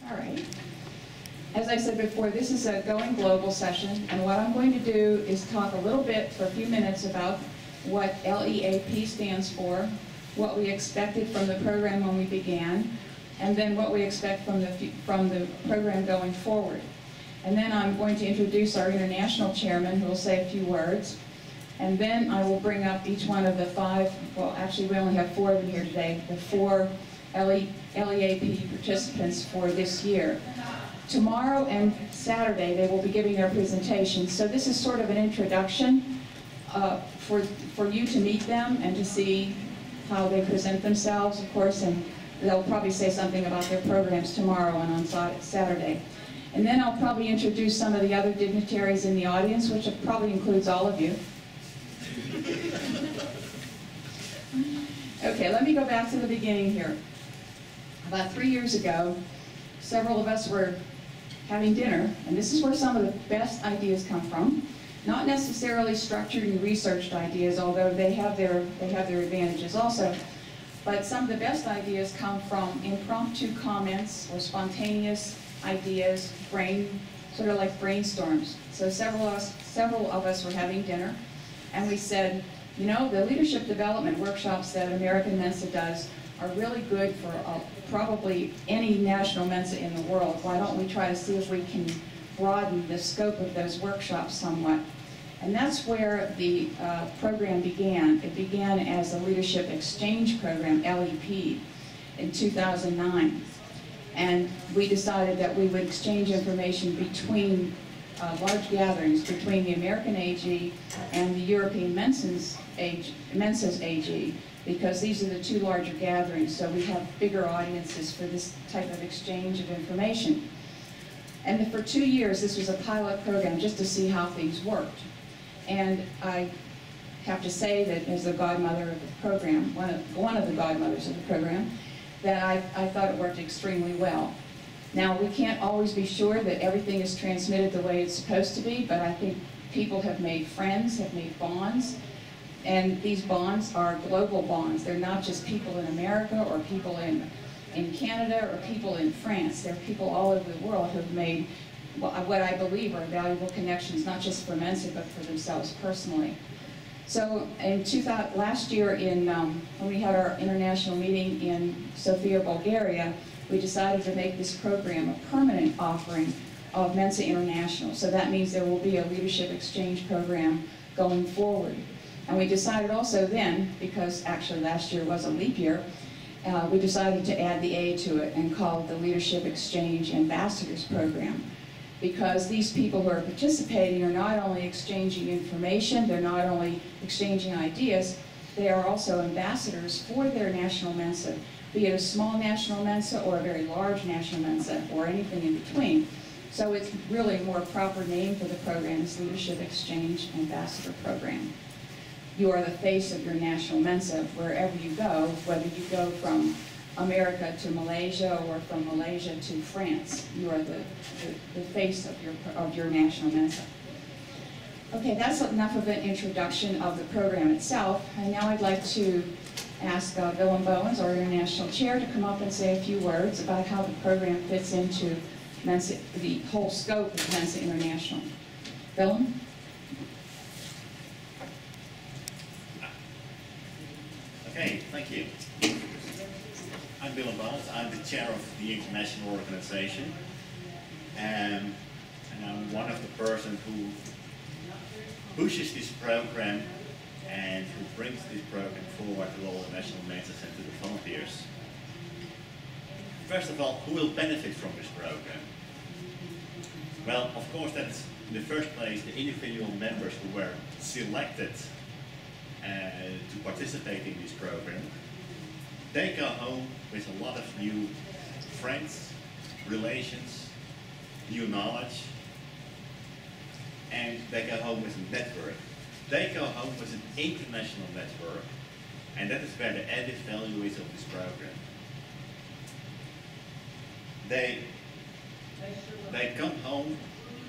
All right. As I said before, this is a Going Global session, and what I'm going to do is talk a little bit for a few minutes about what LEAP stands for, what we expected from the program when we began, and then what we expect from the program going forward. And then I'm going to introduce our international chairman, who will say a few words. And then I will bring up each one of the five, well, actually we only have 4 of them here today, the 4 LEAP participants for this year. Tomorrow and Saturday, they will be giving their presentations. So this is sort of an introduction for you to meet them and to see how they present themselves, of course, and they'll probably say something about their programs tomorrow and on Saturday. And then I'll probably introduce some of the other dignitaries in the audience, which probably includes all of you. Okay, let me go back to the beginning here. About 3 years ago, several of us were having dinner, and this is where some of the best ideas come from. Not necessarily structured and researched ideas, although they have their advantages also. But some of the best ideas come from impromptu comments or spontaneous ideas, sort of like brainstorms. So several of us were having dinner, and we said, you know, the leadership development workshops that American Mensa does are really good for probably any national Mensa in the world. Why don't we try to see if we can broaden the scope of those workshops somewhat? And that's where the program began. It began as a leadership exchange program, LEP, in 2009. And we decided that we would exchange information between large gatherings, between the American AG and the European Mensa's AG, because these are the 2 larger gatherings, so we have bigger audiences for this type of exchange of information. And for 2 years, this was a pilot program just to see how things worked. And I have to say that as the godmother of the program, one of the godmothers of the program, that I thought it worked extremely well. Now, we can't always be sure that everything is transmitted the way it's supposed to be, but I think people have made friends, have made bonds, and these bonds are global bonds. They're not just people in America or people in Canada or people in France. They're people all over the world who have made what I believe are valuable connections, not just for Mensa, but for themselves personally. So in last year, when we had our international meeting in Sofia, Bulgaria, we decided to make this program a permanent offering of Mensa International. So that means there will be a leadership exchange program going forward. And we decided also then, because actually last year was a leap year, we decided to add the A to it and call it the Leadership Exchange Ambassadors Program. Because these people who are participating are not only exchanging information, they're not only exchanging ideas, they are also ambassadors for their national Mensa, be it a small national Mensa or a very large national Mensa or anything in between. So it's really a more proper name for the program is Leadership Exchange Ambassador Program. You are the face of your national Mensa wherever you go, whether you go from America to Malaysia or from Malaysia to France. You are the face of your national Mensa. Okay, that's enough of an introduction of the program itself. And now I'd like to ask Willem Bowens, our international chair, to come up and say a few words about how the program fits into Mensa, the whole scope of Mensa International. Willem? Okay, thank you. I'm Willem Bowens. I'm the chair of the international organization, and I'm one of the persons who pushes this program and who brings this program forward to all the national Mensas and to the volunteers. First of all, who will benefit from this program? Well, of course, that's in the first place the individual members who were selected to participate in this program. They go home with a lot of new friends, relations, new knowledge, and they go home with a network. They go home with an international network, and that is where the added value is of this program. They come home,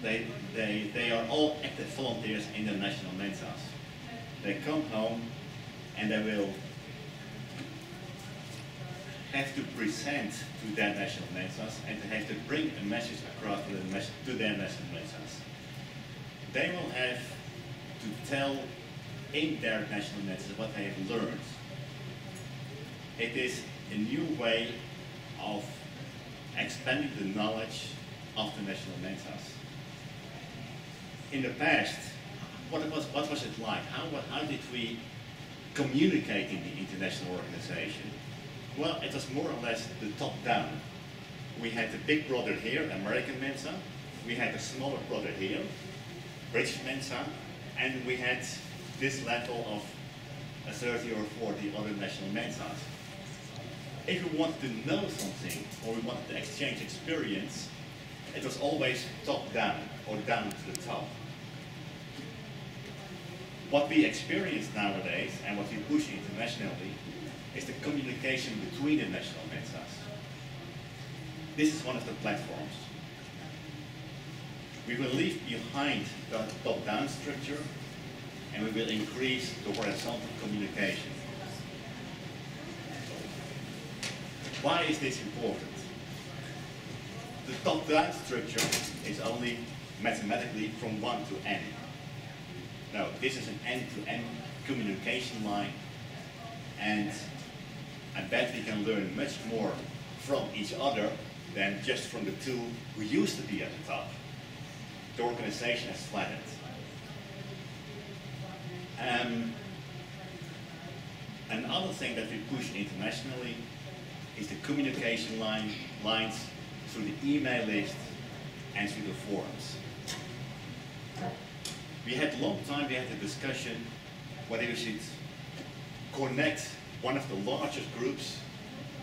they are all active volunteers in the national Mensas. They come home and they will have to present to their national Mensas, and they have to bring a message across to their national Mensas. They will have to tell in their national Mensas what they have learned. It is a new way of expanding the knowledge of the national Mensas. In the past, what was it like? How did we communicate in the international organization? Well, it was more or less the top down. We had the big brother here, American Mensa. We had a smaller brother here, British Mensa. And we had this level of 30 or 40 other national Mensas. If we wanted to know something, or we wanted to exchange experience, it was always top down, or down to the top. What we experience nowadays, and what we push internationally, is the communication between the national Mensas. This is one of the platforms. We will leave behind the top-down structure, and we will increase the horizontal communication. Why is this important? The top-down structure is only mathematically from 1 to n. No, this is an end-to-end communication line, and I bet we can learn much more from each other than just from the two who used to be at the top. The organization has flattened. Another thing that we push internationally is the communication lines through the email list and through the forums. We had a long time, we had a discussion whether we should connect one of the largest groups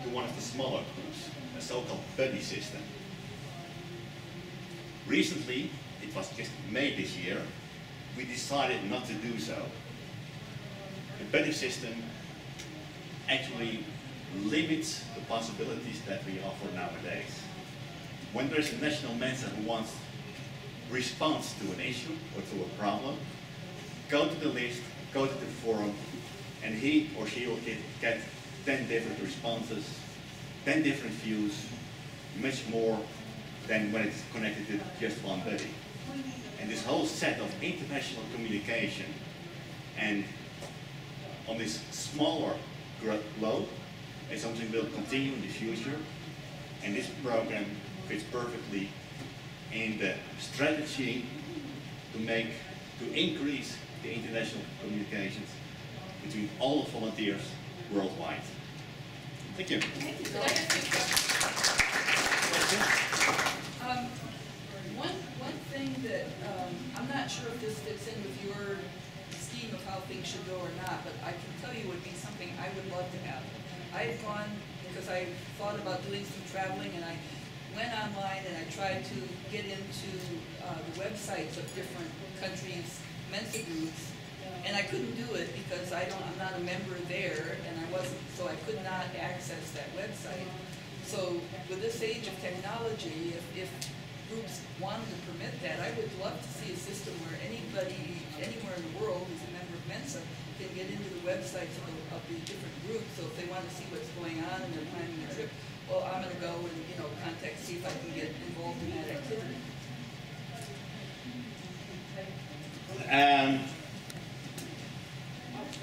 to one of the smaller groups, a so-called buddy system. Recently, it was just May this year, we decided not to do so. The buddy system actually limits the possibilities that we offer nowadays. When there's a national Mensa who wants response to an issue or to a problem, go to the list, go to the forum, and he or she will get 10 different responses, 10 different views, much more than when it's connected to just one buddy. And this whole set of international communication, and on this smaller globe, is something will continue in the future, and this program fits perfectly in the strategy to increase the international communications between all the volunteers worldwide. Thank you. One thing that I'm not sure if this fits in with your scheme of how things should go or not, but I can tell you would be something I would love to have. I've gone, because I thought about doing some traveling, and I went online and I tried to get into the websites of different countries' Mensa groups, and I couldn't do it because I'm not a member there, and so I could not access that website. So with this age of technology, if groups wanted to permit that, I would love to see a system where anybody, anywhere in the world who's a member of Mensa can get into the websites of the different groups. So if they want to see what's going on and they're planning a trip, well, I'm going to go and contact, see if I can get involved in that activity.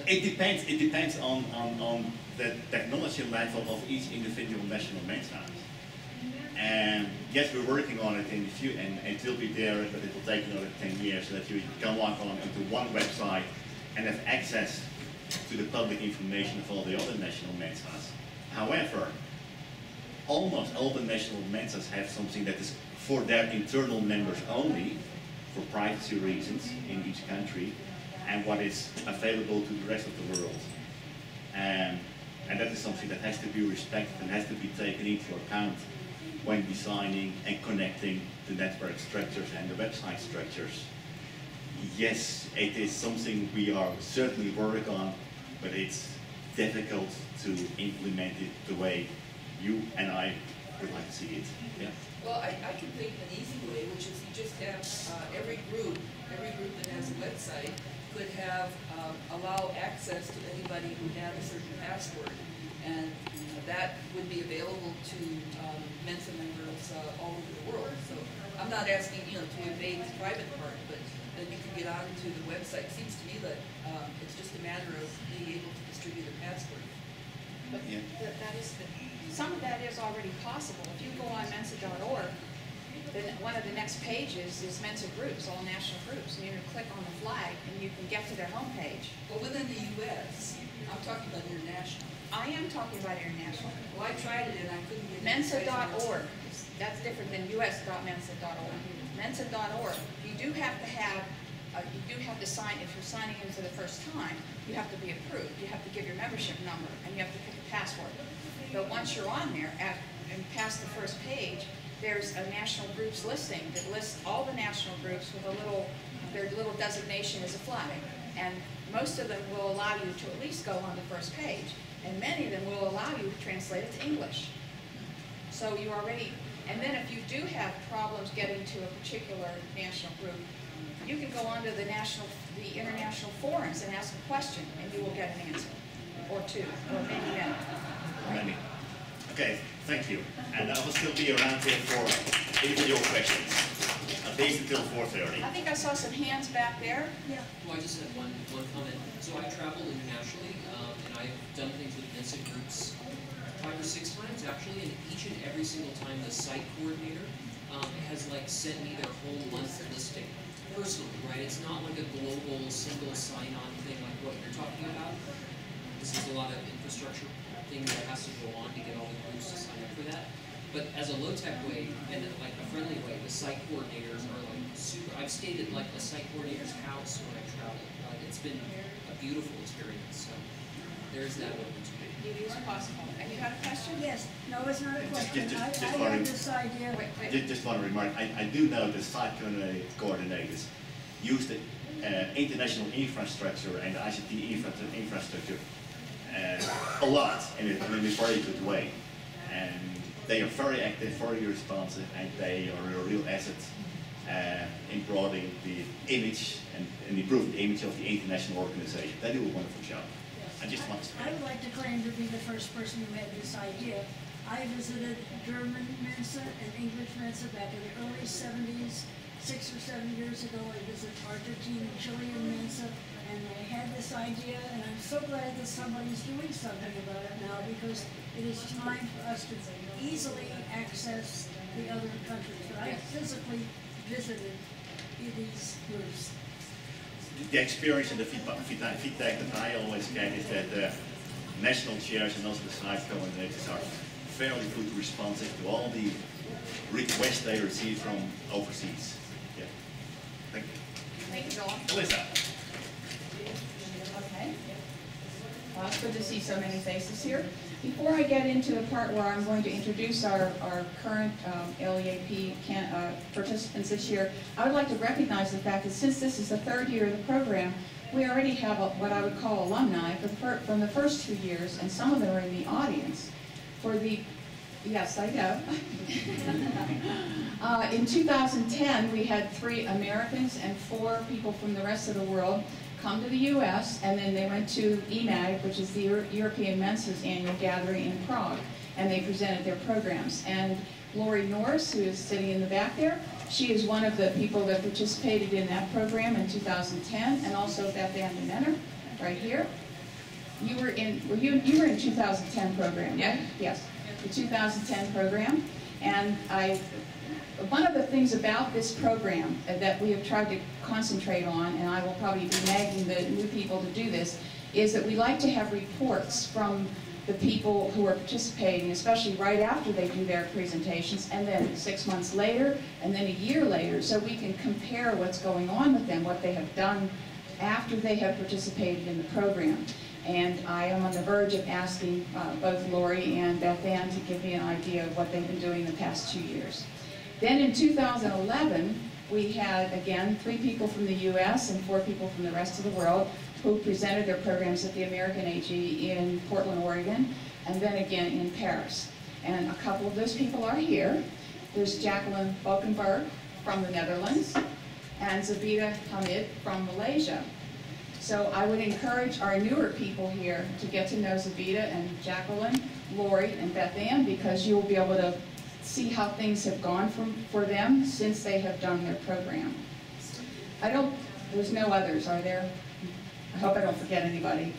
It depends on the technology level of each individual national Mensa. And yes, we're working on it and it will be there, but it will take another 10 years so that you can log on into one website and have access to the public information of all the other national Mensas. However, almost all the national Mensas have something that is for their internal members only, for privacy reasons in each country, and what is available to the rest of the world. And that is something that has to be respected and has to be taken into account when designing and connecting the network structures and the website structures. Yes, it is something we are certainly working on, but it's difficult to implement it the way you and I would like to see it. Yeah. Well, I can think of an easy way, which is you just have every group that has a website could have allow access to anybody who had a certain password. And that would be available to Mensa members all over the world. So I'm not asking, to evade the private part, but then you can get onto the website. It seems to me that it's just a matter of being able to distribute a password. But some of that is already possible. If you go on Mensa.org, then one of the next pages is Mensa groups, all national groups. And you can click on the flag and you can get to their homepage. Well, within the U.S., I'm talking about international. I am talking about international. Well, I tried it and I couldn't get it. Mensa.org. That's different than us.mensa.org. Mensa.org. You do have to sign, if you're signing in for the first time, you have to be approved. You have to give your membership number and you have to pick a password. But once you're on there and past the first page, there's a national groups listing that lists all the national groups with their little designation as a flag. And most of them will allow you to at least go on the first page. And many of them will allow you to translate it to English. So you already, and then if you do have problems getting to a particular national group, you can go onto the international forums and ask a question, and you will get an answer, or two, or maybe many. Many. Okay, thank you. And I will still be around here for individual questions, at least until 4:30. I think I saw some hands back there. Yeah. Well, I just had one comment. So I travel internationally, and I've done things with Mensa groups 5 or 6 times actually, and each and every single time the site coordinator has sent me their whole month listing personally, right? It's not like a global single sign-on thing like what you're talking about. This is a lot of infrastructure thing that has to go on to get all the groups to sign up for that. But as a low-tech way and a friendly way, the site coordinators are super. I've stayed at a site coordinator's house when I travel. It's been a beautiful experience. So there's that opportunity. It is possible. And you had a question? Yes. No, it's not a question. I had this idea. Just one remark. I do know that site coordinators use the international infrastructure and the ICT infrastructure a lot in a very good way. And they are very active, very responsive, and they are a real asset in broadening the image and improving the image of the international organization. They do a wonderful job. I just want to say. I would like to claim to be the first person who had this idea. I visited German Mensa and English Mensa back in the early 70s. 6 or 7 years ago, I visited Argentine and Chilean Mensa, and I had this idea, and I'm so glad that somebody's doing something about it now, because it is time for us to easily access the other countries. But I physically visited these groups. The experience and the feedback that I always get is that the national chairs and also the site coordinators are fairly good responsive to all the requests they receive from overseas. Yeah. Thank you. Thank you, Joel. Elissa. Okay. Well, it's good to see so many faces here. Before I get into the part where I'm going to introduce our current LEAP participants this year, I would like to recognize the fact that since this is the 3rd year of the program, we already have what I would call alumni from the first 2 years, and some of them are in the audience. Yes, I know. In 2010, we had 3 Americans and 4 people from the rest of the world come to the U.S., and then they went to AMAG, which is the European Mensa's annual gathering in Prague, and they presented their programs. And Lori Norris, who is sitting in the back there, she is one of the people that participated in that program in 2010, and also Beth Ann Menner, right here. You were in 2010 program, right? Yes, the 2010 program. And one of the things about this program that we have tried to concentrate on, and I will probably be nagging the new people to do this, is that we like to have reports from the people who are participating, especially right after they do their presentations, and then 6 months later, and then a year later, so we can compare what's going on with them, what they have done after they have participated in the program. And I am on the verge of asking both Lori and Beth Ann to give me an idea of what they've been doing the past 2 years. Then in 2011, we had, again, 3 people from the U.S. and 4 people from the rest of the world who presented their programs at the American AG in Portland, Oregon, and then again in Paris. And a couple of those people are here. There's Jacqueline Bokenberg from the Netherlands and Zabita Hamid from Malaysia. So I would encourage our newer people here to get to know Zavita and Jacqueline, Lori, and Beth Ann, because you'll be able to see how things have gone for them since they have done their program. There's no others, are there? I hope I don't forget anybody.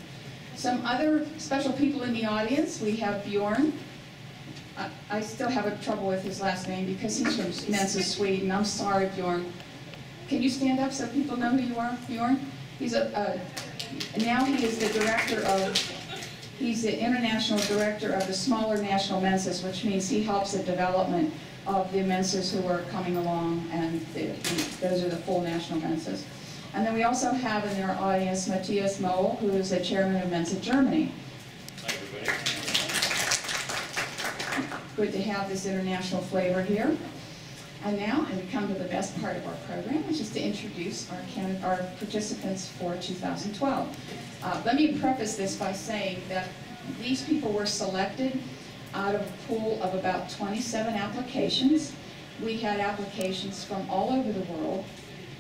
Some other special people in the audience, we have Bjorn. I still have trouble with his last name because he's from Mensa, Sweden. I'm sorry, Bjorn. Can you stand up so people know who you are, Bjorn? Now he is the director he's the international director of the smaller national Mensas, which means he helps the development of the Mensas who are coming along, and those are the full national Mensas. And then we also have in our audience Matthias Moll, who is the chairman of Mensa Germany. Hi, everybody. Good to have this international flavor here. And now we come to the best part of our program, which is to introduce our participants for 2012. Let me preface this by saying that these people were selected out of a pool of about 27 applications. We had applications from all over the world,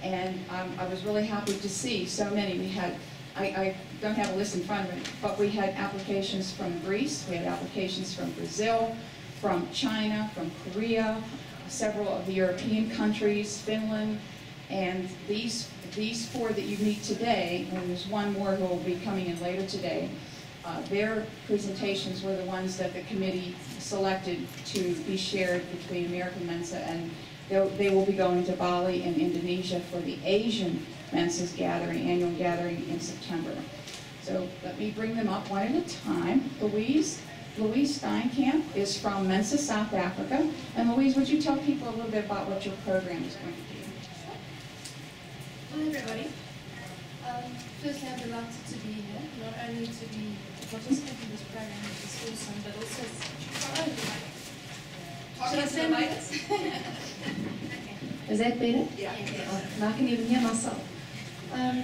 and I was really happy to see so many. We had, I don't have a list in front of me, but we had applications from Greece, we had applications from Brazil, from China, from Korea, several of the European countries, Finland, and these four that you meet today, and there's one more who will be coming in later today, their presentations were the ones that the committee selected to be shared between American Mensa, and they will be going to Bali and Indonesia for the Asian Mensa's gathering, annual gathering in September. So let me bring them up one at a time. Louise Steinkamp is from Mensa, South Africa. And Louise, would you tell people a little bit about what your program is going to be? Hi everybody. Firstly, I'm delighted to be here, not only to be a participant in this program, which is awesome, but also should I stand like this? Is that better? Yeah. I can even hear myself.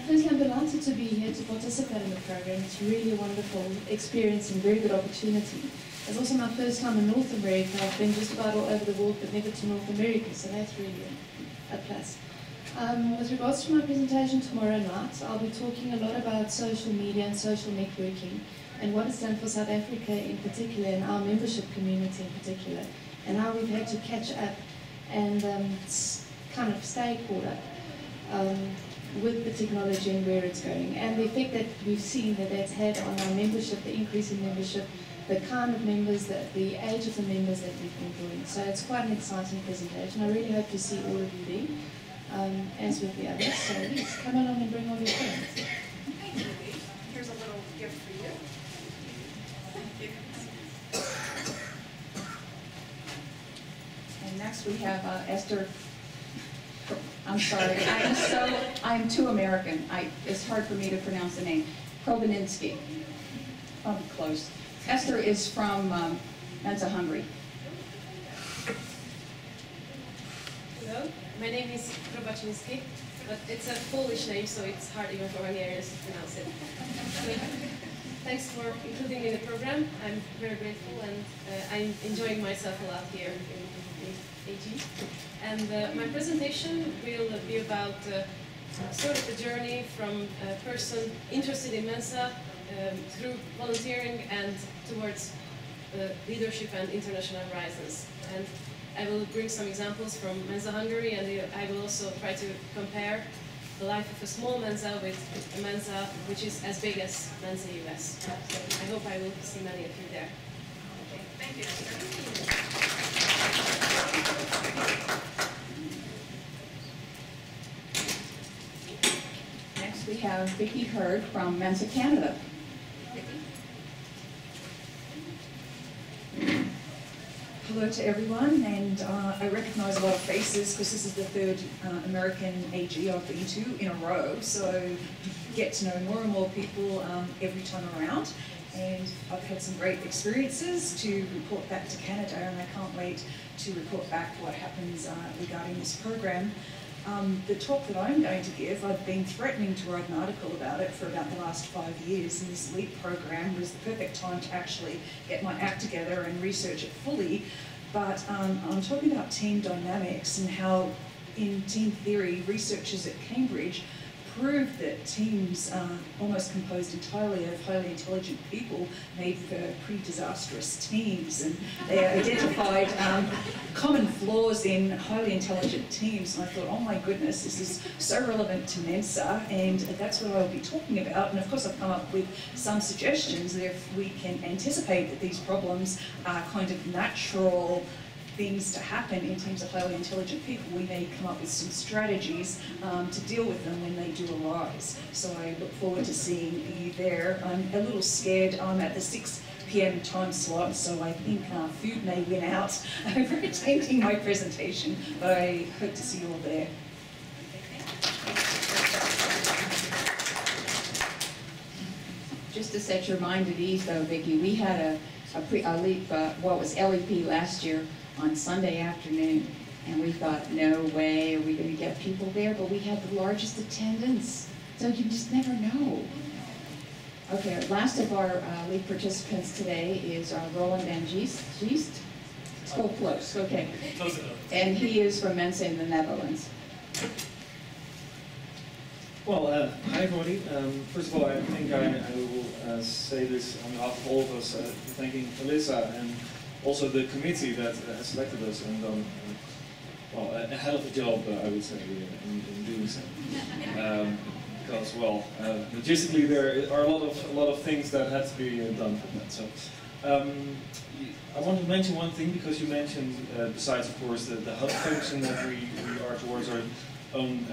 Firstly, I'm delighted to be here to participate in the program. It's really a wonderful experience and very good opportunity. It's also my first time in North America. I've been just about all over the world, but never to North America, so that's really a plus. With regards to my presentation tomorrow night, I'll be talking a lot about social media and social networking and what it's done for South Africa in particular, and our membership community in particular, and how we've had to catch up and kind of stay caught up with the technology and where it's going, and the effect that we've seen that that's had on our membership, the increase in membership, the kind of members, the age of the members that we've been drawing. So it's quite an exciting presentation. I really hope to see all of you there, as with the others. So yes, come along and bring all your friends. Thank you, Lee. Here's a little gift for you. Thank you. And next we have Esther. I'm sorry, I'm too American. It's hard for me to pronounce the name. Probaninsky. Oh, close. Esther is from Mensa, Hungary. Hello, my name is Probaczynski, but it's a Polish name, so it's hard even for Hungarians to pronounce it. Thanks for including me in the program. I'm very grateful, and I'm enjoying myself a lot here in AG. And my presentation will be about sort of the journey from a person interested in Mensa through volunteering and towards leadership and international horizons. And I will bring some examples from Mensa Hungary, and I will also try to compare the life of a small Mensa with a Mensa which is as big as Mensa US. So I hope I will see many of you there. Okay, thank you. Next we have Vicki Hurd from Mensa Canada. Hello to everyone, and I recognise a lot of faces because this is the third American AG I've been to in a row, so get to know more and more people every time around, and I've had some great experiences to report back to Canada, and I can't wait to report back what happens regarding this program. The talk that I'm going to give, I've been threatening to write an article about it for about the last 5 years, and this LEAP program was the perfect time to actually get my act together and research it fully. But I'm talking about team dynamics and how in team theory researchers at Cambridge proved that teams almost composed entirely of highly intelligent people made for pre-disastrous teams, and they identified common flaws in highly intelligent teams, and I thought, oh my goodness, this is so relevant to Mensa, and that's what I'll be talking about. And of course I've come up with some suggestions that if we can anticipate that these problems are kind of natural things to happen in terms of highly intelligent people, we may come up with some strategies to deal with them when they do arise. So I look forward to seeing you there. I'm a little scared. I'm at the 6 p.m. time slot, so I think food may win out over attending my presentation, but I hope to see you all there. Just to set your mind at ease though, Vicki, we had LEP last year on Sunday afternoon, and we thought, no way are we going to get people there, but we had the largest attendance, so you just never know. Okay, last of our lead participants today is Roland Van Geest. It's go close, okay. Close enough. And he is from Mensa in the Netherlands. Well, hi everybody. First of all, I think I will say this on behalf of all of us, thanking Elissa and also the committee that has selected us and done, well, a hell of a job, I would say, in doing so. Because, well, logistically there are a lot of things that had to be done for that. So, I want to mention one thing, because you mentioned, besides of course the hub function that we are towards our own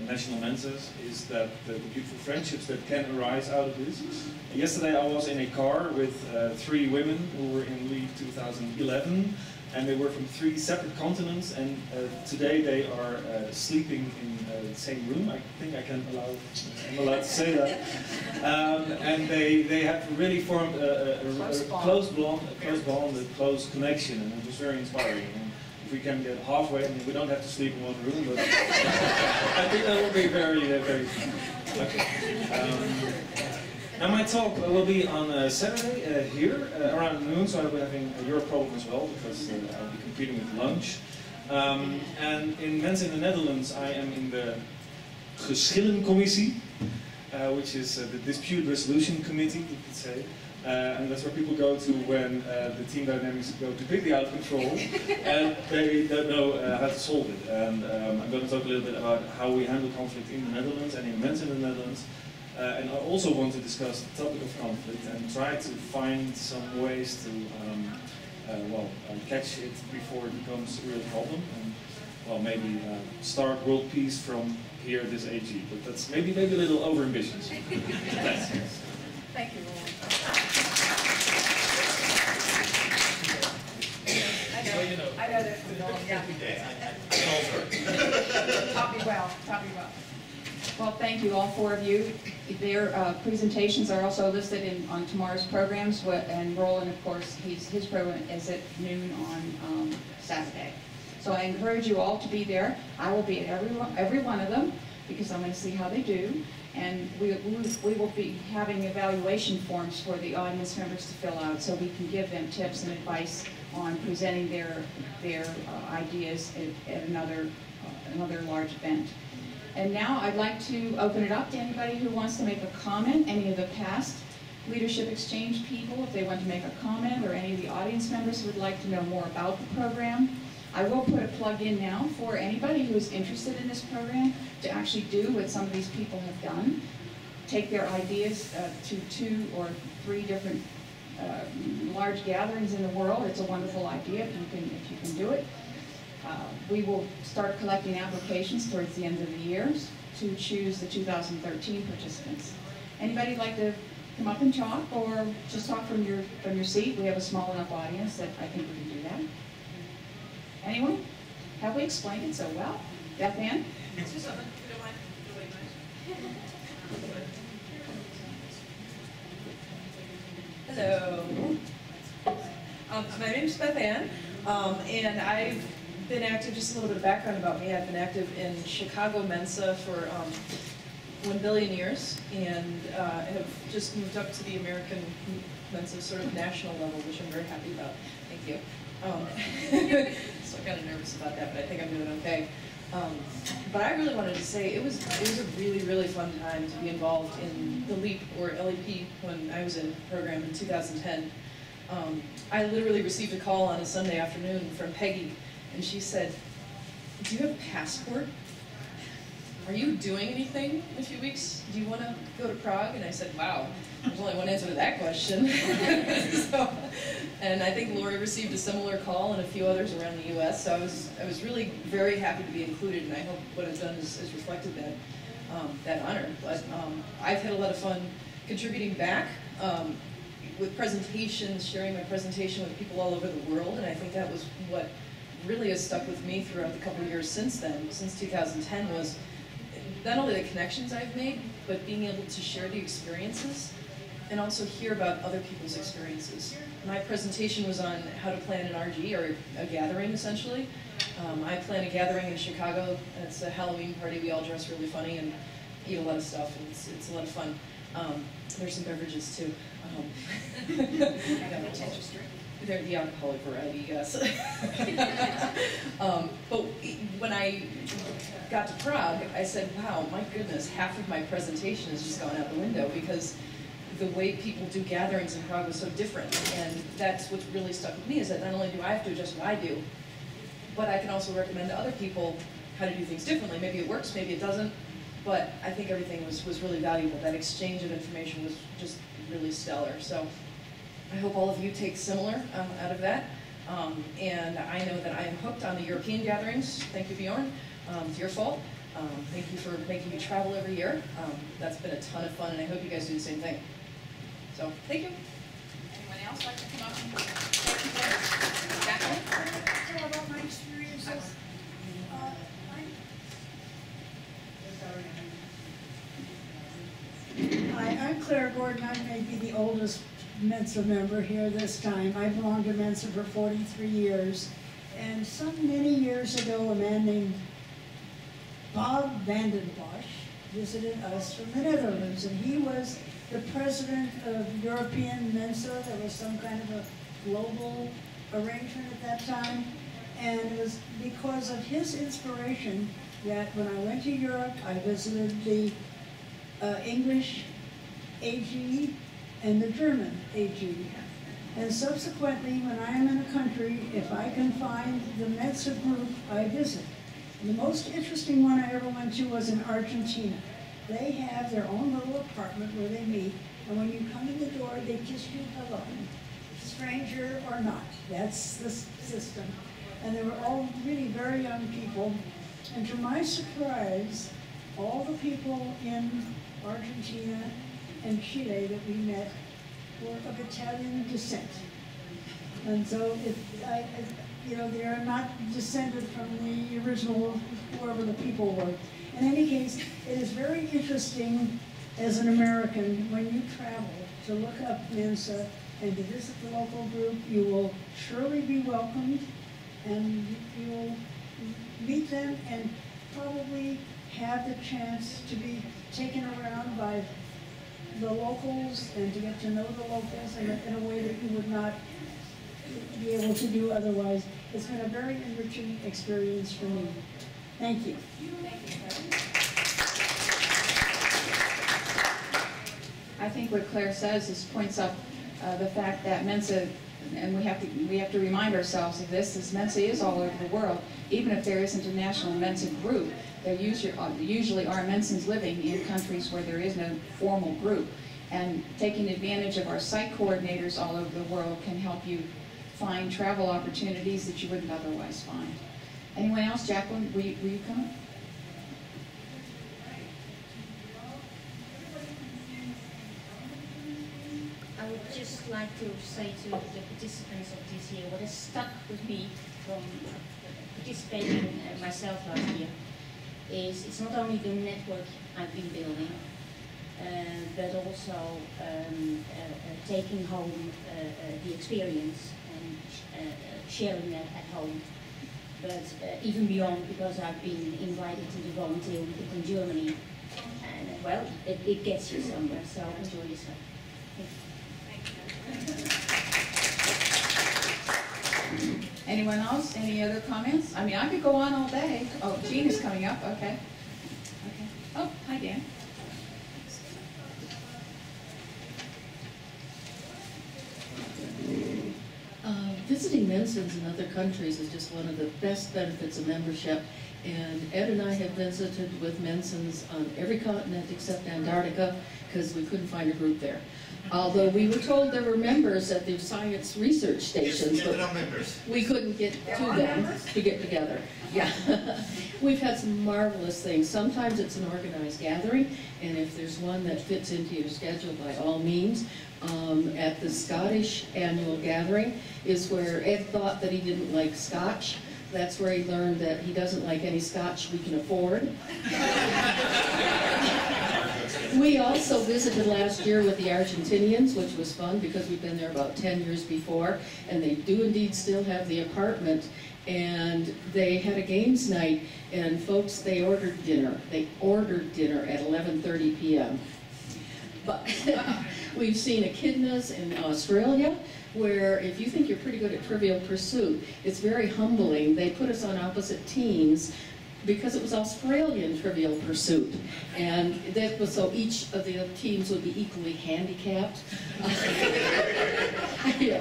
national Mensas, is that the beautiful friendships that can arise out of this. Yesterday I was in a car with 3 women who were in LEAD 2011, and they were from 3 separate continents, and today they are sleeping in the same room. I think I'm allowed to say that. And they have really formed a close bond, a close connection, and it was very inspiring. If we can get halfway, I mean, we don't have to sleep in one room, but I think that will be very, very fun. Okay. Now my talk will be on Saturday here around noon, so I'll be having your problem as well, because I'll be competing with lunch. And in Mensa in the Netherlands, I am in the Geschillencommissie, which is the Dispute Resolution Committee, you could say. And that's where people go to when the team dynamics go completely out of control and they don't know how to solve it. And I'm going to talk a little bit about how we handle conflict in the Netherlands and in Mensa in the Netherlands. And I also want to discuss the topic of conflict and try to find some ways to catch it before it becomes a real problem. And well, maybe start world peace from here, this AG. But that's maybe a little overambitious. Thank you, Roland. I know this is long, yeah. Taught me well. Well, thank you, all 4 of you. Their presentations are also listed on tomorrow's programs, and Roland, of course, his program is at noon on Saturday. So I encourage you all to be there. I will be at every one of them, because I'm going to see how they do. And we will be having evaluation forms for the audience members to fill out, so we can give them tips and advice on presenting their ideas at another large event. And now I'd like to open it up to anybody who wants to make a comment, any of the past Leadership Exchange people, if they want to make a comment, or any of the audience members who would like to know more about the program. I will put a plug in now for anybody who is interested in this program to actually do what some of these people have done. Take their ideas to 2 or 3 different large gatherings in the world. It's a wonderful idea if you can do it. We will start collecting applications towards the end of the year to choose the 2013 participants. Anybody like to come up and talk, or just talk from your seat? We have a small enough audience that I think we can do that. Anyone? Have we explained it so well? Beth Ann? Hello. My name's Beth Ann, and I've been active, just a little bit of background about me, I've been active in Chicago Mensa for 1 billion years, and have just moved up to the American Mensa sort of national level, which I'm very happy about. Thank you. Still kind of nervous about that, but I think I'm doing okay. But I really wanted to say it was a really fun time to be involved in the LEAP or LEP when I was in the program in 2010. I literally received a call on a Sunday afternoon from Peggy, and she said, "Do you have a passport? Are you doing anything in a few weeks? Do you want to go to Prague?" And I said, "Wow, there's only one answer to that question." And I think Lori received a similar call and a few others around the U.S. So I was really very happy to be included, and I hope what I've done is reflected that honor. But I've had a lot of fun contributing back with presentations, sharing my presentation with people all over the world, and I think that was what really has stuck with me throughout the couple of years since then, since 2010, was not only the connections I've made, but being able to share the experiences and also hear about other people's experiences. My presentation was on how to plan an RG, or a gathering, essentially. I plan a gathering in Chicago. It's a Halloween party. We all dress really funny and eat a lot of stuff, and it's a lot of fun. There's some beverages, too. They're the alcoholic variety, yes. But when I got to Prague, I said, wow, my goodness, half of my presentation has just gone out the window, because the way people do gatherings in Prague was so different. And that's what's really stuck with me, is that not only do I have to adjust what I do, but I can also recommend to other people how to do things differently. Maybe it works, maybe it doesn't, but I think everything was really valuable. That exchange of information was just really stellar. So I hope all of you take similar out of that. And I know that I am hooked on the European gatherings. Thank you, Bjorn. It's your fault. Thank you for making me travel every year. That's been a ton of fun, and I hope you guys do the same thing. So, thank you. Anyone else like to come up and say words? Jacqueline? Tell about my experiences. Hi, I'm Claire Gordon. I may be the oldest Mensa member here this time. I belonged to Mensa for 43 years. And some many years ago, a man named Bob Vandenbosch visited us from the Netherlands, and he was the president of European Mensa. There was some kind of a global arrangement at that time, and it was because of his inspiration that when I went to Europe, I visited the English AG and the German AG. And subsequently, when I am in a country, if I can find the Mensa group, I visit. And the most interesting one I ever went to was in Argentina. They have their own little apartment where they meet, and when you come in the door, they kiss you hello, stranger or not. That's the system. And they were all really very young people. And to my surprise, all the people in Argentina and Chile that we met were of Italian descent. And so, they are not descended from the original, whoever the people were. In any case, it is very interesting as an American, when you travel, to look up Mensa and to visit the local group. You will surely be welcomed, and you will meet them and probably have the chance to be taken around by the locals and to get to know the locals in a way that you would not be able to do otherwise. It's been a very enriching experience for me. Thank you. I think what Claire says is points up the fact that Mensa, and we have to remind ourselves of this, is Mensa is all over the world. Even if there isn't a national Mensa group, there usually are Mensans living in countries where there is no formal group. And taking advantage of our site coordinators all over the world can help you find travel opportunities that you wouldn't otherwise find. Anyone else? Jacqueline, will you come? I would just like to say to the participants of this year, what has stuck with me from participating myself last year is it's not only the network I've been building, but also taking home the experience and sharing that at home. But even beyond, because I've been invited to the volunteer week in Germany, and well, it gets you somewhere, so enjoy yourself. Thank you. Anyone else? Any other comments? I mean, I could go on all day. Oh, Jean is coming up. Okay. Okay. Oh, hi, Dan. Visiting Mensas in other countries is just one of the best benefits of membership. And Ed and I have visited with Mensans on every continent except Antarctica because we couldn't find a group there. Although we were told there were members at the science research stations, but we couldn't get to them to get together. Yeah, we've had some marvelous things. Sometimes it's an organized gathering, and if there's one that fits into your schedule, by all means. At the Scottish annual gathering is where Ed thought that he didn't like Scotch. That's where he learned that he doesn't like any Scotch we can afford. We also visited last year with the Argentinians, which was fun because we've been there about 10 years before, and they do indeed still have the apartment. And they had a games night, and folks, they ordered dinner. They ordered dinner at 11:30 p.m. But we've seen echidnas in Australia, where if you think you're pretty good at Trivial Pursuit, it's very humbling. They put us on opposite teams because it was Australian Trivial Pursuit. And that was so each of the teams would be equally handicapped.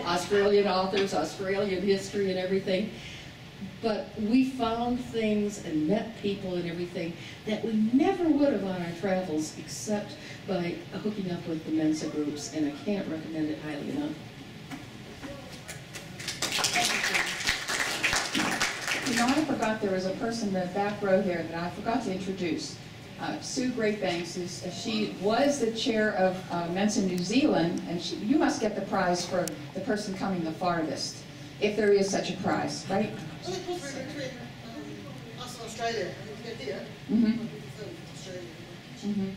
Australian authors, Australian history and everything. But we found things and met people and everything that we never would have on our travels except by hooking up with the Mensa groups, and I can't recommend it highly enough. You know, I forgot there was a person in the back row here that I forgot to introduce. Sue Greatbanks, she was the chair of Mensa New Zealand, and you must get the prize for the person coming the farthest, if there is such a prize, right? Well, it was between us and Australia. Here. Mm-hmm. Australia. Mm-hmm.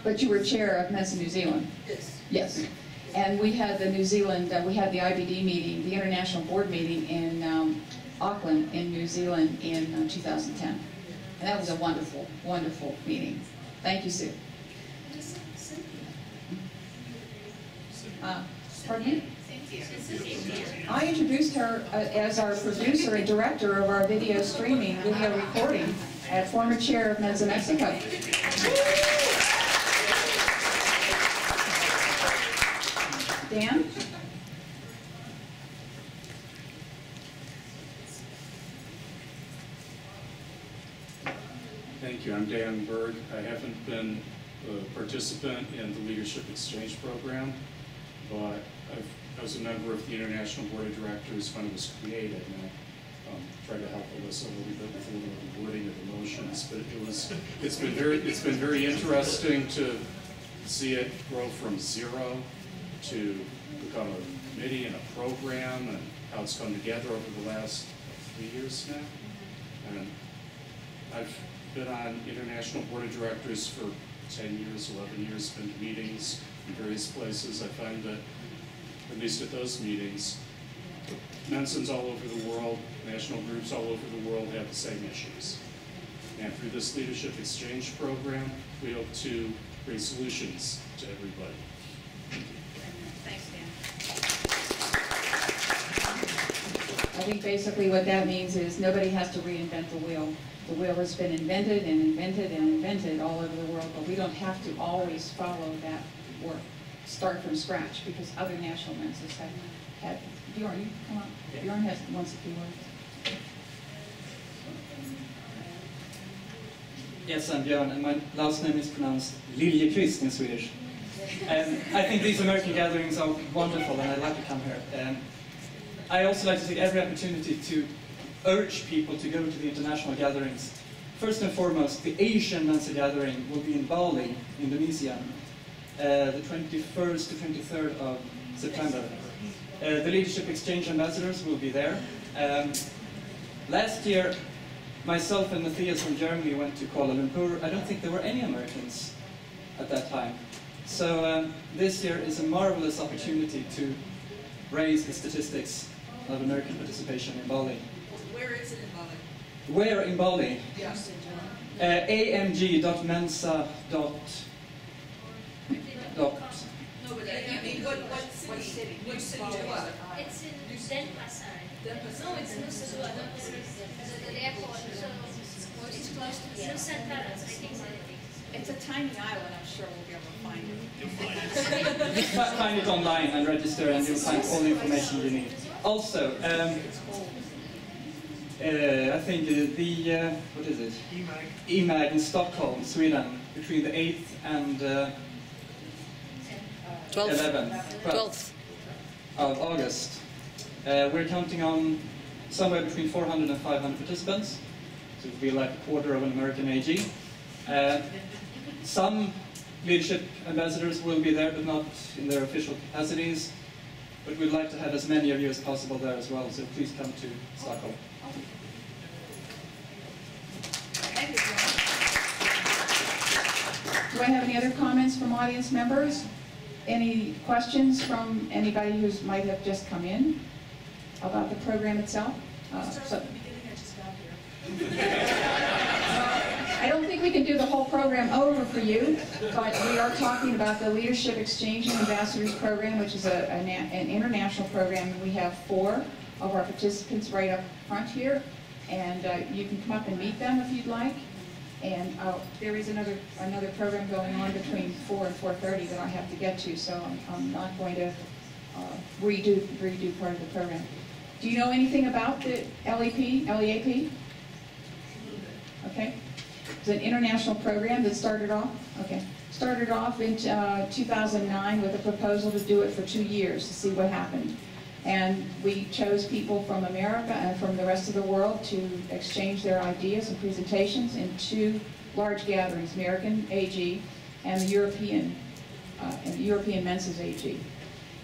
But you were chair of Mensa New Zealand? Yes. Yes. And we had the New Zealand, we had the IBD meeting, the International Board meeting in Auckland in New Zealand in 2010. And that was a wonderful, wonderful meeting. Thank you, Sue. Pardon me? I introduced her as our producer and director of our video streaming, video recording, as former chair of Mensa Mexico. Dan? Thank you. I'm Dan Berg. I haven't been a participant in the Leadership Exchange Program, but I was a member of the International Board of Directors when it was created, and I tried to help Elissa a little bit with a little of the wording of the motions. But it's been very interesting to see it grow from zero to become a committee and a program, and how it's come together over the last 3 years now. And I've been on International Board of Directors for 10 years, 11 years, been to meetings in various places. I find that, at least at those meetings, Mensans all over the world, national groups all over the world have the same issues. And through this Leadership Exchange Program, we hope to bring solutions to everybody. Thanks, Dan. I think basically what that means is nobody has to reinvent the wheel. The wheel has been invented and invented and invented all over the world, but we don't have to always follow that or start from scratch, because other national Mensas have had. Bjorn, you come up. Bjorn wants a few words. Yes, I'm Björn, and my last name is pronounced Liljeqvist in Swedish. I think these American gatherings are wonderful, and I'd like to come here. I also like to take every opportunity to urge people to go to the international gatherings. First and foremost, the Asian Mensa gathering will be in Bali, Indonesia, the 21st to 23rd of September. The Leadership Exchange ambassadors will be there. Last year, myself and Matthias from Germany went to Kuala Lumpur. I don't think there were any Americans at that time. So this year is a marvelous opportunity to raise the statistics of American participation in Bali. Where is it in Bali? Where in Bali? Yes. AMG.mensa. No, but I mean, What city? Which city do you live in? It's in Denpasar. No, it's Nusa Dua. The airport. So it's close to Nusa Dua. I think It's a tiny island, I'm sure we'll be able to find it. You'll find it. Find it online and register, and you'll find all the information you need. Also, I think what is it? AMAG in Stockholm, Sweden, between the 8th and 12th of August. We're counting on somewhere between 400 and 500 participants. So it will be like a quarter of an American AG. Some leadership ambassadors will be there, but not in their official capacities. But we'd like to have as many of you as possible there as well, so please come to Stockholm. Do I have any other comments from audience members? Any questions from anybody who might have just come in about the program itself? I don't think we can do the whole program over for you, but we are talking about the Leadership Exchange and Ambassadors Program, which is an international program, and we have 4 of our participants right up front here, and you can come up and meet them if you'd like. And there is another program going on between 4 and 4:30 that I have to get to, so I'm not going to redo part of the program. Do you know anything about the LEAP? Okay. It's an international program that started off in 2009 with a proposal to do it for 2 years to see what happened. And we chose people from America and from the rest of the world to exchange their ideas and presentations in 2 large gatherings, American AG and the European Mensa's AG.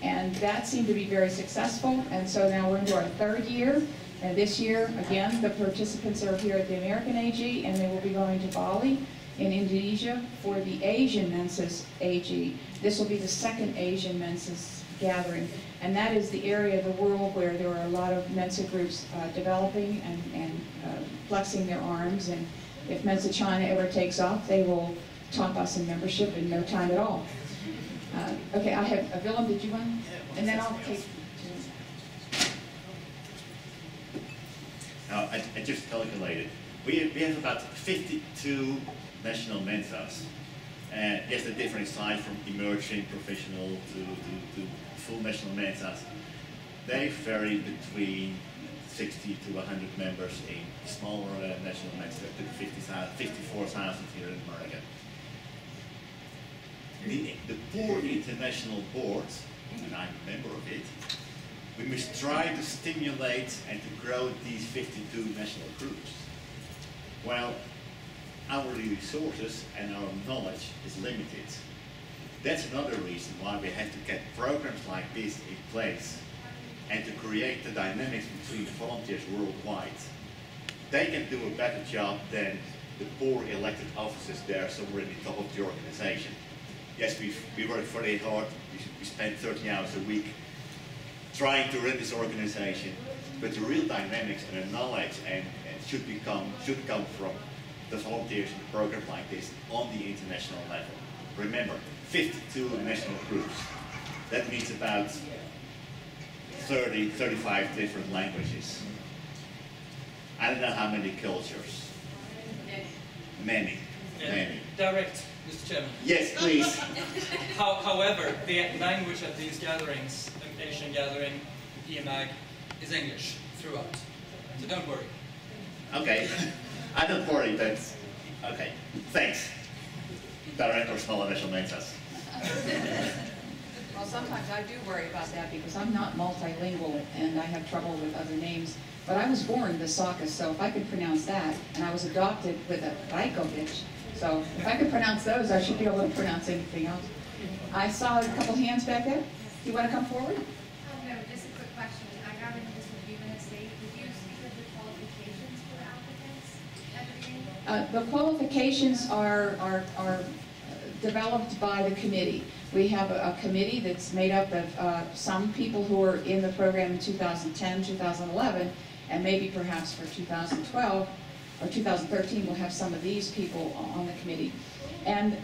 And that seemed to be very successful, and so now we're into our 3rd year. And this year, again, the participants are here at the American AG, and they will be going to Bali in Indonesia for the Asian Mensa's AG. This will be the 2nd Asian Mensa's gathering, and that is the area of the world where there are a lot of Mensa groups developing and flexing their arms, and if Mensa China ever takes off, they will top us in membership in no time at all. Okay, I have, Willem, did you want? And then I'll take... Now, I just calculated. We have about 52 national Mensas. Yes, the different size from emerging, professional to full national Mensas. They vary between 60 to 100 members in smaller national Mensas, to 54,000 here in America. The poor international board, and I'm a member of it, we must try to stimulate and to grow these 52 national groups. Well, our resources and our knowledge is limited. That's another reason why we have to get programs like this in place and to create the dynamics between the volunteers worldwide. They can do a better job than the poor elected officers there somewhere in the top of the organization. Yes, we work very hard. We spend 30 hours a week trying to run this organization, but the real dynamics and the knowledge should come from the volunteers in a program like this on the international level. Remember, 52 national groups. That means about 30, 35 different languages. I don't know how many cultures. Many. Direct, Mr. Chairman. Yes, please. However, the language at these gatherings, Asian gathering, EMAG, is English throughout. So don't worry. Okay. I don't worry, but okay. Thanks. Director of Smaller National Mensas. Well, sometimes I do worry about that because I'm not multilingual and I have trouble with other names. But I was born Visakis, so if I could pronounce that, and I was adopted with a Rajkovic, so if I could pronounce those, I should be able to pronounce anything else. I saw a couple hands back there. Do you want to come forward? No, just a quick question. I got into this with you in the state. Would you speak of the qualifications for the applicants at the beginning? The qualifications are developed by the committee. We have a committee that's made up of some people who were in the program in 2010, 2011, and maybe perhaps for 2012 or 2013 we'll have some of these people on the committee. And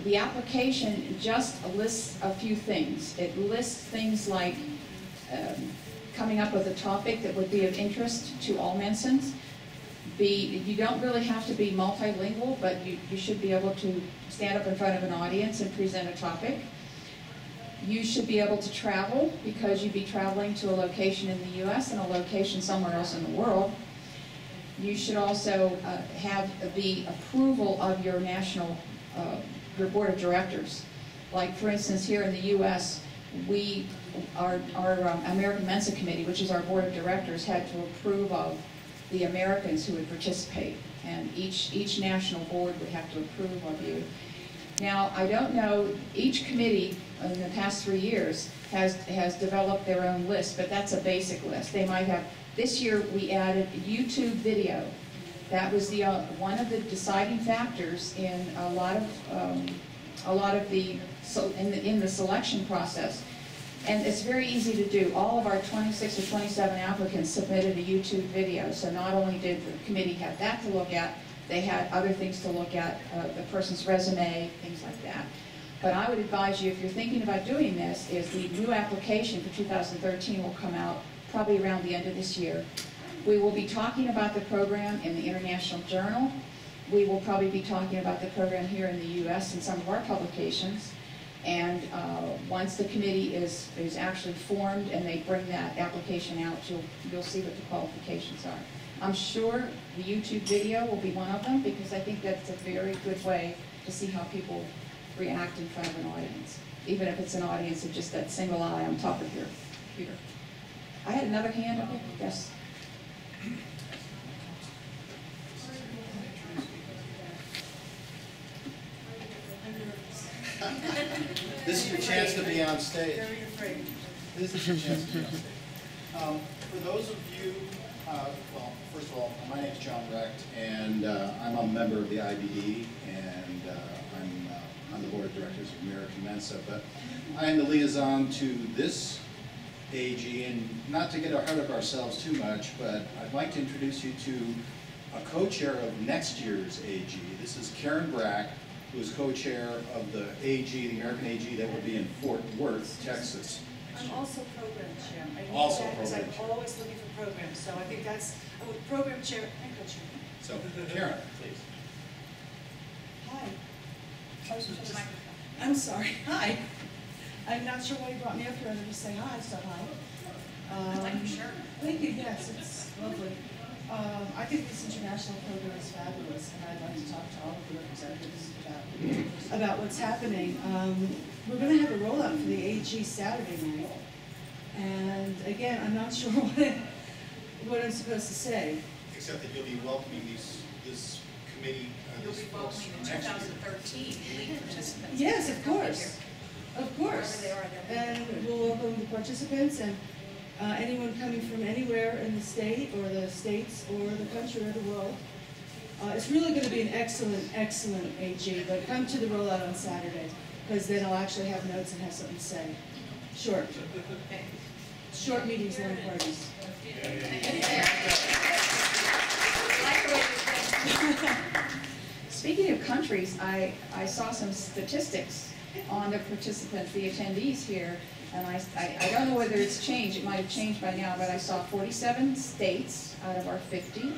the application just lists a few things. It lists things like coming up with a topic that would be of interest to all Mensans. You don't really have to be multilingual, but you should be able to stand up in front of an audience and present a topic. You should be able to travel, because you'd be traveling to a location in the US and a location somewhere else in the world. You should also have the approval of your national, your board of directors. Like, for instance, here in the US, our American Mensa Committee, which is our board of directors, had to approve of the Americans who would participate, and each national board would have to approve of you. Now, I don't know, each committee in the past 3 years has developed their own list, but that's a basic list. They might have, this year we added YouTube video. That was the one of the deciding factors in a lot of the in the selection process. And it's very easy to do. All of our 26 or 27 applicants submitted a YouTube video, so not only did the committee have that to look at, they had other things to look at, the person's resume, things like that. But I would advise you, if you're thinking about doing this, is the new application for 2013 will come out probably around the end of this year. We will be talking about the program in the International Journal. We will probably be talking about the program here in the US in some of our publications. And once the committee is actually formed and they bring that application out, you'll see what the qualifications are. I'm sure the YouTube video will be one of them, because I think that's a very good way to see how people react in front of an audience, even if it's an audience of just that single eye on top of your computer. I had another hand up there. Yes. This is your chance to be on stage. Very afraid. This is your chance to be on stage. For those of you, well, first of all, my name is John Recht, and I'm a member of the IBD, and I'm on the board of directors of American Mensa. But I am the liaison to this AG, and not to get ahead of ourselves too much, but I'd like to introduce you to a co-chair of next year's AG. This is Karen Brack, who is co-chair of the AG, the American AG, that will be in Fort Worth, Texas. I'm also program chair. I need Also that because program I'm chair. always looking for programs, so I think that's, program chair and co-chair. So, Karen, please. Hi. I'm sorry. Hi. I'm not sure why you brought me up here other than to say hi, so hi. I like your shirt. Thank you, yes, it's lovely. I think this international program is fabulous, and I'd like to talk to all of the representatives about what's happening. We're going to have a rollout for the AG Saturday night, and again, I'm not sure what I'm supposed to say. Except that you'll be welcoming this committee. You'll be welcoming the 2013 elite participants. Yes, of course. Of course. And we'll welcome the participants and anyone coming from anywhere in the state or the states or the country or the world. It's really going to be an excellent, excellent AG, but come to the rollout on Saturday, because then I'll actually have notes and have something to say. Short. Short meetings, long parties. Speaking of countries, I saw some statistics on the participants, the attendees here, and I don't know whether it's changed. It might have changed by now, but I saw 47 states out of our 50.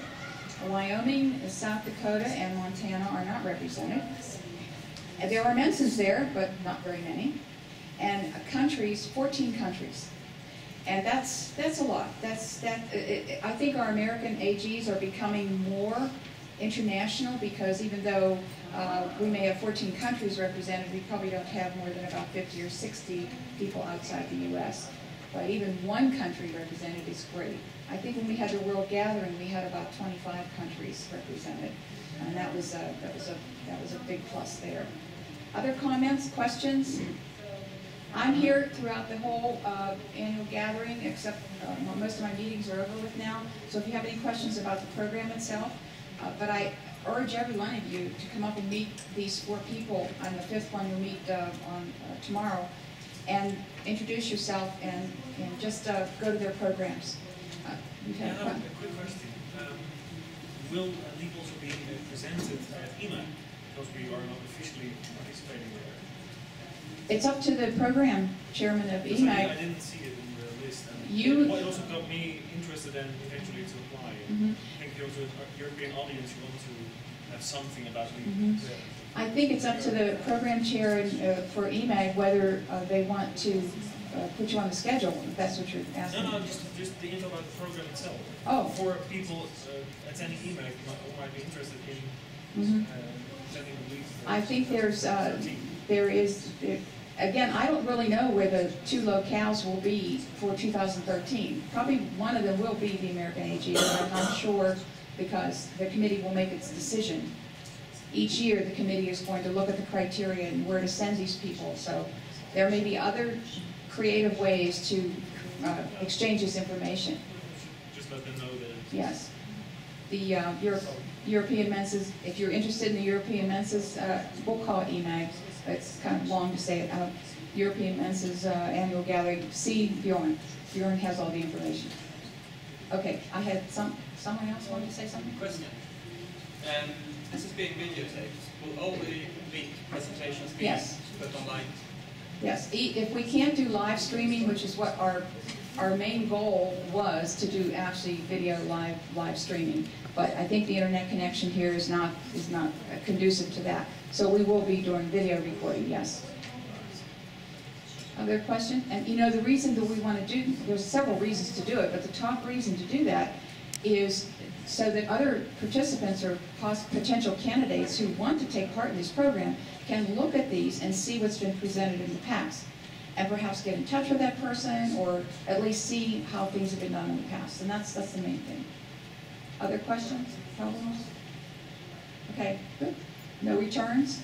Wyoming, South Dakota, and Montana are not represented. And there are Mensans there, but not very many. And countries, 14 countries. And that's a lot. I think our American AGs are becoming more international, because even though we may have 14 countries represented, we probably don't have more than about 50 or 60 people outside the U.S. But even one country represented is great. I think when we had the World Gathering, we had about 25 countries represented, and that was a big plus there. Other comments, questions? I'm here throughout the whole annual gathering, except most of my meetings are over with now. So if you have any questions about the program itself, but I urge every one of you to come up and meet these 4 people, and the 5th one you'll meet on tomorrow, and introduce yourself and just go to their programs. A quick question. Will LEAP also be presented at AMAG? because we are not officially participating there? It's up to the program chairman of Because I AMAG. didn't see it in the list. And You- it also got me interested in eventually to apply. Mhm. I think also European audience, you want to have something about it. Mhm. I think it's up to the program chair for EMAG whether they want to put you on the schedule, if that's what you're asking. No, just the info about the program itself. Oh. For people attending EMAG who might be interested in Mhm. attending the week. I think there is, again, I don't really know where the two locales will be for 2013. Probably one of them will be the American AG, but I'm not sure because the committee will make its decision. Each year, the committee is going to look at the criteria and where to send these people. So there may be other creative ways to exchange this information. Just let them know that. Yes. The European Mensas, if you're interested in the European Mensas, we'll call it EMAG. It's kind of long to say it out. European Mensa's annual gathering. See Bjorn. Bjorn has all the information. Okay, I had someone else wanted to say something? Question. This is being videotaped. Will all the week presentations be put online? Yes. If we can't do live streaming, which is what our main goal was to do actually video live streaming, but I think the internet connection here is not conducive to that. So we will be doing video recording, yes. Other question? And you know, the reason that we want to do, there's several reasons to do it, but the top reason to do that is so that other participants or potential candidates who want to take part in this program can look at these and see what's been presented in the past, and perhaps get in touch with that person, or at least see how things have been done in the past. And that's the main thing. Other questions? Problems? Okay, good. No returns?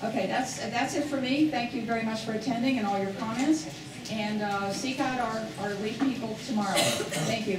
Okay, that's it for me. Thank you very much for attending and all your comments. And seek out our lead people tomorrow. Thank you.